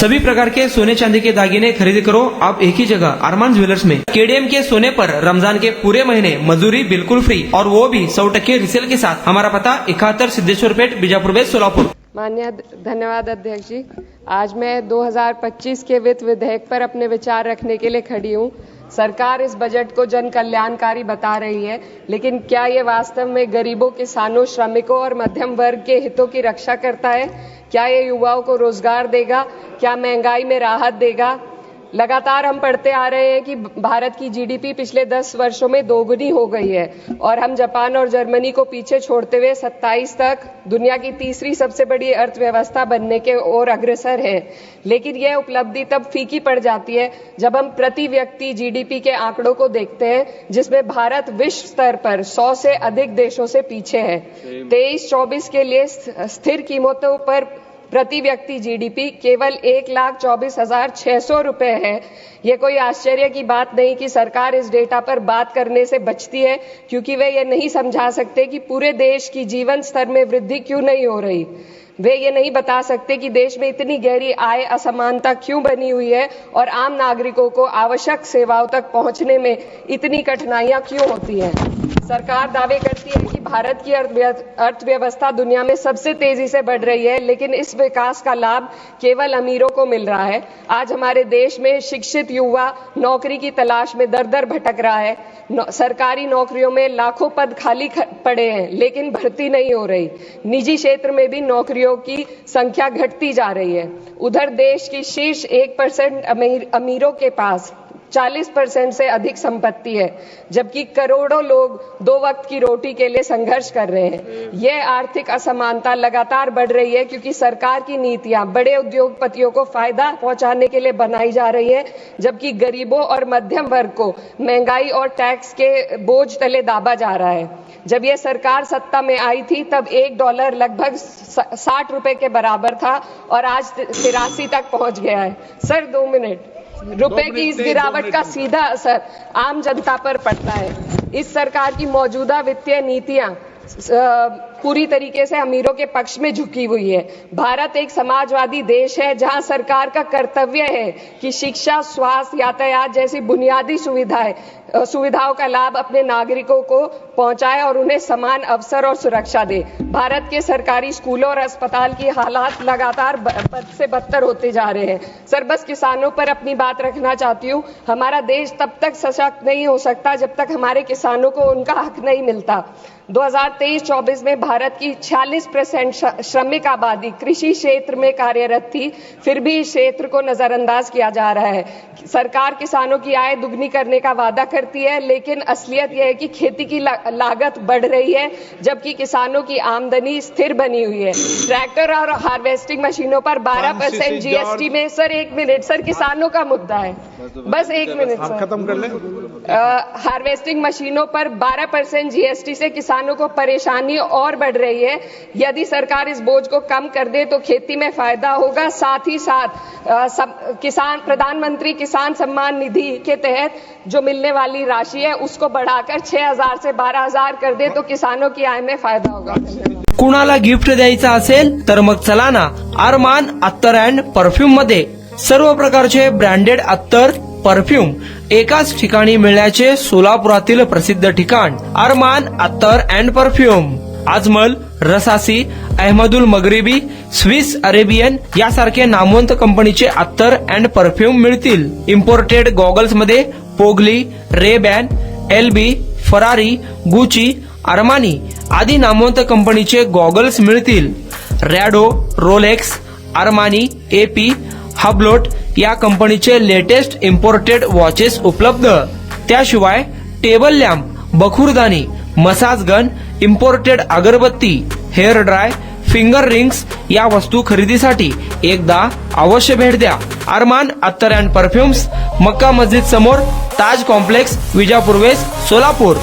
सभी प्रकार के सोने चांदी के दागिने खरीद करो आप एक ही जगह अरमान ज्वेलर्स में। केडीएम के सोने पर रमजान के पूरे महीने मजदूरी बिल्कुल फ्री और वो भी 100% रिसेल के साथ। हमारा पता 71 सिद्धेश्वर पेट, बीजापुर वेस्ट, सोलापुर। माननीय धन्यवाद अध्यक्ष जी। आज मैं 2025 के वित्त विधेयक पर अपने विचार रखने के लिए खड़ी हूँ। सरकार इस बजट को जन कल्याणकारी बता रही है, लेकिन क्या ये वास्तव में गरीबों, किसानों, श्रमिकों और मध्यम वर्ग के हितों की रक्षा करता है? क्या ये युवाओं को रोजगार देगा? क्या महंगाई में राहत देगा? लगातार हम पढ़ते आ रहे हैं कि भारत की जीडीपी पिछले 10 वर्षों में दोगुनी हो गई है और हम जापान और जर्मनी को पीछे छोड़ते हुए 27 तक दुनिया की तीसरी सबसे बड़ी अर्थव्यवस्था बनने के ओर अग्रसर है। लेकिन यह उपलब्धि तब फीकी पड़ जाती है जब हम प्रति व्यक्ति जीडीपी के आंकड़ों को देखते हैं, जिसमें भारत विश्व स्तर पर 100 से अधिक देशों से पीछे है। 23-24 के लिए स्थिर कीमतों पर प्रति व्यक्ति जीडीपी केवल 1,24,600 रुपए है। ये कोई आश्चर्य की बात नहीं कि सरकार इस डेटा पर बात करने से बचती है, क्योंकि वे ये नहीं समझा सकते कि पूरे देश की जीवन स्तर में वृद्धि क्यों नहीं हो रही। वे ये नहीं बता सकते कि देश में इतनी गहरी आय असमानता क्यों बनी हुई है और आम नागरिकों को आवश्यक सेवाओं तक पहुंचने में इतनी कठिनाइयां क्यों होती हैं। सरकार दावे करती है कि भारत की अर्थव्यवस्था दुनिया में सबसे तेजी से बढ़ रही है, लेकिन इस विकास का लाभ केवल अमीरों को मिल रहा है। आज हमारे देश में शिक्षित युवा नौकरी की तलाश में दर दर भटक रहा है। सरकारी नौकरियों में लाखों पद खाली पड़े हैं, लेकिन भर्ती नहीं हो रही। निजी क्षेत्र में भी नौकरियों की संख्या घटती जा रही है। उधर देश की शीर्ष 1% अमीरों के पास 40% से अधिक संपत्ति है, जबकि करोड़ों लोग 2 वक्त की रोटी के लिए संघर्ष कर रहे हैं। यह आर्थिक असमानता लगातार बढ़ रही है क्योंकि सरकार की नीतियां बड़े उद्योगपतियों को फायदा पहुंचाने के लिए बनाई जा रही है, जबकि गरीबों और मध्यम वर्ग को महंगाई और टैक्स के बोझ तले दाबा जा रहा है। जब यह सरकार सत्ता में आई थी तब $1 लगभग 60 रुपए के बराबर था और आज 83 तक पहुंच गया है। Sir 2 minute. रुपए की इस गिरावट का सीधा असर आम जनता पर पड़ता है। इस सरकार की मौजूदा वित्तीय नीतियां पूरी तरीके से अमीरों के पक्ष में झुकी हुई है। भारत एक समाजवादी देश है जहां सरकार का कर्तव्य है कि शिक्षा, स्वास्थ्य, यातायात जैसी बुनियादी सुविधाओं का लाभ अपने नागरिकों को पहुंचाए और उन्हें समान अवसर और सुरक्षा दे। भारत के सरकारी स्कूलों और अस्पताल की हालात लगातार बद से बदतर होते जा रहे हैं। सर बस किसानों पर अपनी बात रखना चाहती हूँ। हमारा देश तब तक सशक्त नहीं हो सकता जब तक हमारे किसानों को उनका हक नहीं मिलता। 2023-24 में भारत की 46% श्रमिक आबादी कृषि क्षेत्र में कार्यरत थी, फिर भी इस क्षेत्र को नजरअंदाज किया जा रहा है। सरकार किसानों की आय दुगनी करने का वादा करती है, लेकिन असलियत यह है कि खेती की लागत बढ़ रही है, जबकि किसानों की आमदनी स्थिर बनी हुई है। ट्रैक्टर और हार्वेस्टिंग मशीनों पर 12% जीएसटी में। सर 1 मिनट, सर किसानों का मुद्दा है, बस 1 मिनट सर, खत्म कर लें। हार्वेस्टिंग मशीनों पर 12% जीएसटी से किसानों को परेशानी और बढ़ रही है। यदि सरकार इस बोझ को कम कर दे तो खेती में फायदा होगा। साथ ही साथ प्रधानमंत्री किसान सम्मान निधि के तहत जो मिलने वाली राशि है उसको बढ़ाकर 6,000 से 12,000 कर दे तो किसानों की आय में फायदा होगा। कुणाला गिफ्ट द्यायचं असेल तर मग चला ना अरमान अत्तर अँड परफ्यूम मध्ये। सर्व प्रकारचे ब्रँडेड अत्तर, परफ्यूम एकाच ठिकाणी मिळण्याचे सोलापुरातील प्रसिद्ध ठिकाण Arman Attar and perfume. Ajmal, Rasasi, Ahmed Al Maghribi, Swiss Arabian यासारखे नामवंत कंपनीचे अत्तर अँड परफ्यूम मिळतील। इम्पोर्टेड गॉगल्स मध्ये पोगली, Ray Ban, LB, Ferrari, Gucci, Armani आदी नामवंत कंपनीचे गॉगल्स मिळतील। Rado, Rolex, Armani, AP, Hublot या कंपनीचे लेटेस्ट इम्पोर्टेड वॉचेस उपलब्ध। त्याशिवाय टेबल लॅम्प, बखुरदानी, मसाज गन, इम्पोर्टेड अगरबत्ती, हेअर ड्राय, फिंगर रिंग्स या वस्तू खरेदीसाठी एकदा अवश्य भेट द्या। अरमान अत्तर अँड परफ्यूम्स, मक्का मस्जिद समोर, ताज कॉम्प्लेक्स, विजापूर वेस्ट, सोलापूर।